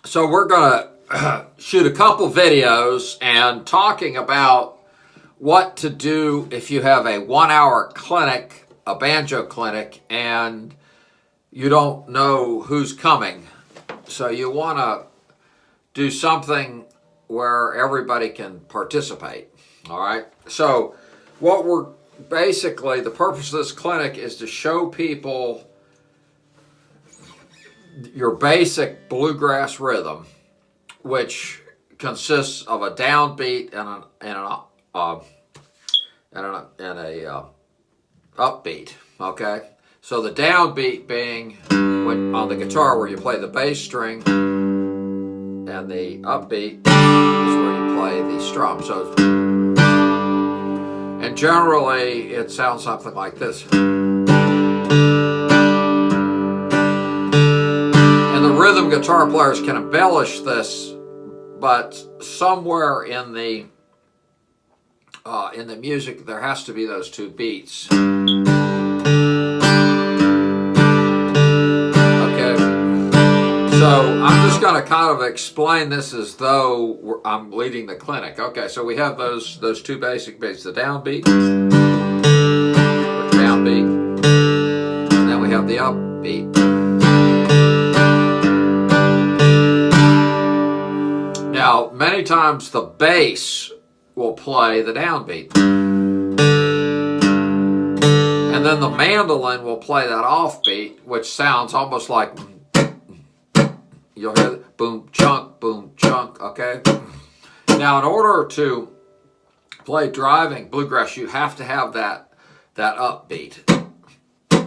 So we're going to shoot a couple videos and talking about what to do if you have a 1-hour clinic, a banjo clinic, and you don't know who's coming. So you want to do something where everybody can participate. All right. So what we're basically, the purpose of this clinic is to show people your basic bluegrass rhythm, which consists of a downbeat and a upbeat. Okay, so the downbeat being when on the guitar where you play the bass string, and the upbeat is where you play the strum. So, and generally it sounds something like this. And the rhythm guitar players can embellish this, but somewhere in the music there has to be those two beats. Okay, so I'm just going to kind of explain this as though I'm leading the clinic. Okay, so we have those two basic beats: the downbeat, and then we have the upbeat. Now, many times the bass will play the downbeat. And then the mandolin will play that offbeat, which sounds almost like, you'll hear the boom, chunk, okay? Now, in order to play driving bluegrass, you have to have that upbeat.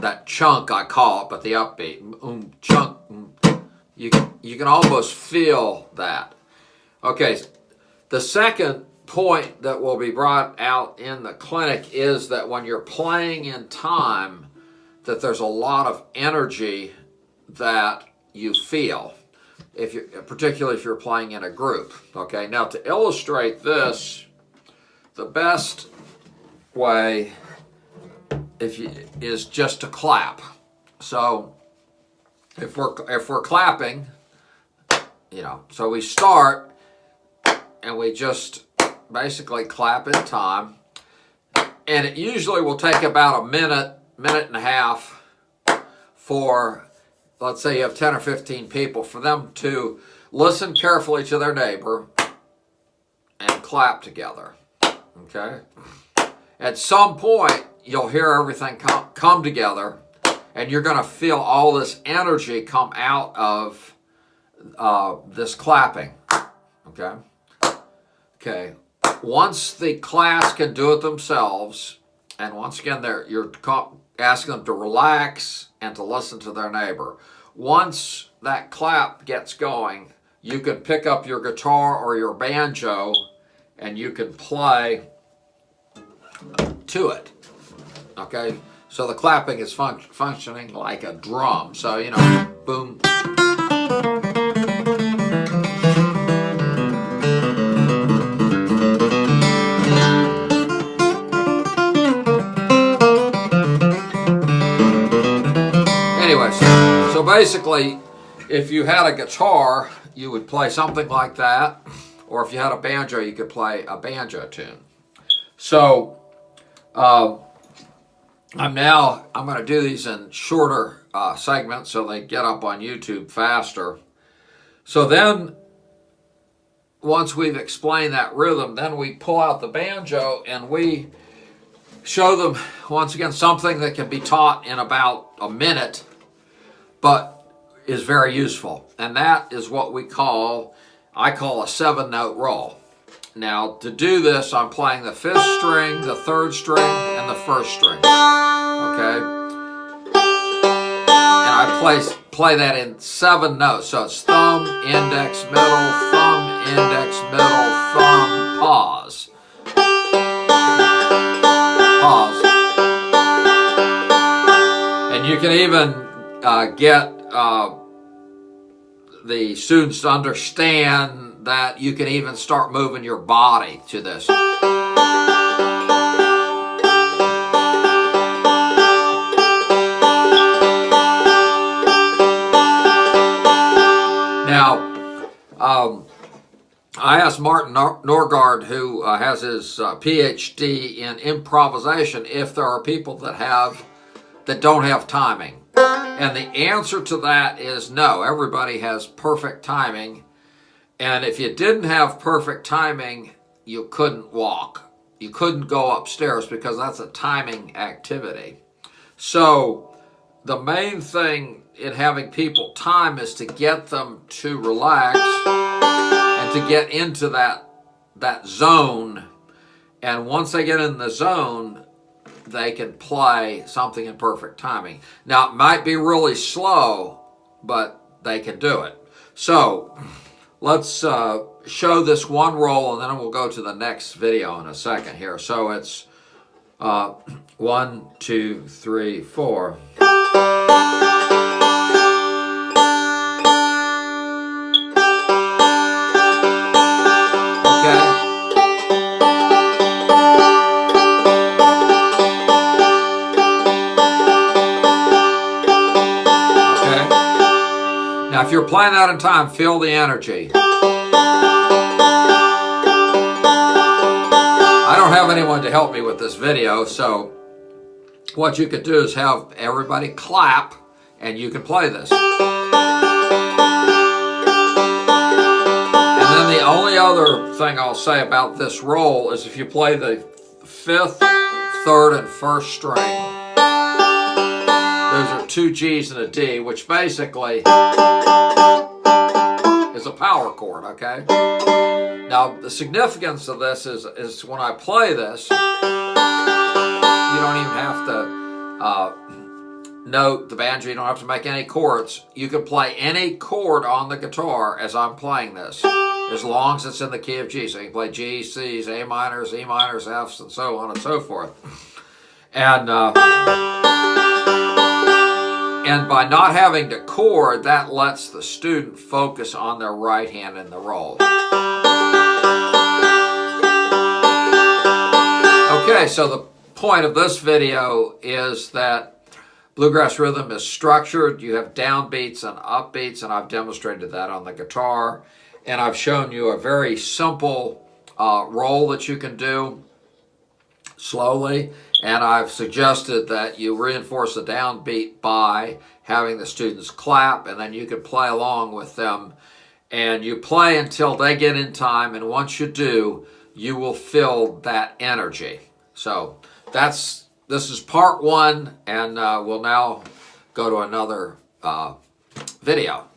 That chunk, I call it, but the upbeat. Chunk. You can almost feel that. Okay, the second point that will be brought out in the clinic is that when you're playing in time, that there's a lot of energy that you feel, particularly if you're playing in a group. Okay, now to illustrate this, the best way is just to clap. So if we're clapping, so we start. And we just basically clap in time. And it usually will take about a minute and a half for, let's say you have 10 or 15 people, for them to listen carefully to their neighbor and clap together. Okay? At some point, you'll hear everything come together, and you're going to feel all this energy come out of this clapping. Okay? Okay, once the class can do it themselves, and once again, you're asking them to relax and to listen to their neighbor. Once that clap gets going, you can pick up your guitar or your banjo, and you can play to it. Okay, so the clapping is functioning like a drum. So, boom. So basically, if you had a guitar, you would play something like that, or if you had a banjo, you could play a banjo tune. So I'm going to do these in shorter segments so they get up on YouTube faster. So then, once we've explained that rhythm, then we pull out the banjo and we show them, once again, something that can be taught in about a minute, but is very useful. And that is what I call a 7-note roll. Now, to do this, I'm playing the 5th string, the 3rd string, and the 1st string. Okay? And I play that in 7 notes. So it's thumb, index, middle, thumb, index, middle, thumb, pause. Pause. And you can even get the students to understand that you can even start moving your body to this. Now, I asked Martin Norgard, who has his PhD in improvisation, if there are people that don't have timing. And the answer to that is no. Everybody has perfect timing. And if you didn't have perfect timing, you couldn't walk. You couldn't go upstairs because that's a timing activity. So the main thing in having people time is to get them to relax and to get into that zone. And once they get in the zone, they can play something in perfect timing. Now, it might be really slow, but they can do it. So let's show this one roll, and then we'll go to the next video in a second here. So it's 1, 2, 3, 4. Now, if you're playing that in time, feel the energy. I don't have anyone to help me with this video, so what you could do is have everybody clap, and you can play this. And then the only other thing I'll say about this roll is if you play the 5th, 3rd, and 1st string, those are 2 G's and a D, which basically is a power chord, okay? Now, the significance of this is when I play this, you don't even have to note the banjo, you don't have to make any chords. You can play any chord on the guitar as I'm playing this, as long as it's in the key of G. So you can play G, C's, A minors, E minors, F's, and so on and so forth. And by not having to chord, that lets the student focus on their right hand in the roll. Okay, so the point of this video is that bluegrass rhythm is structured. You have downbeats and upbeats, and I've demonstrated that on the guitar. And I've shown you a very simple roll that you can do slowly. And I've suggested that you reinforce the downbeat by having the students clap, and then you can play along with them. And you play until they get in time, and once you do, you will feel that energy. So this is part 1, and we'll now go to another video.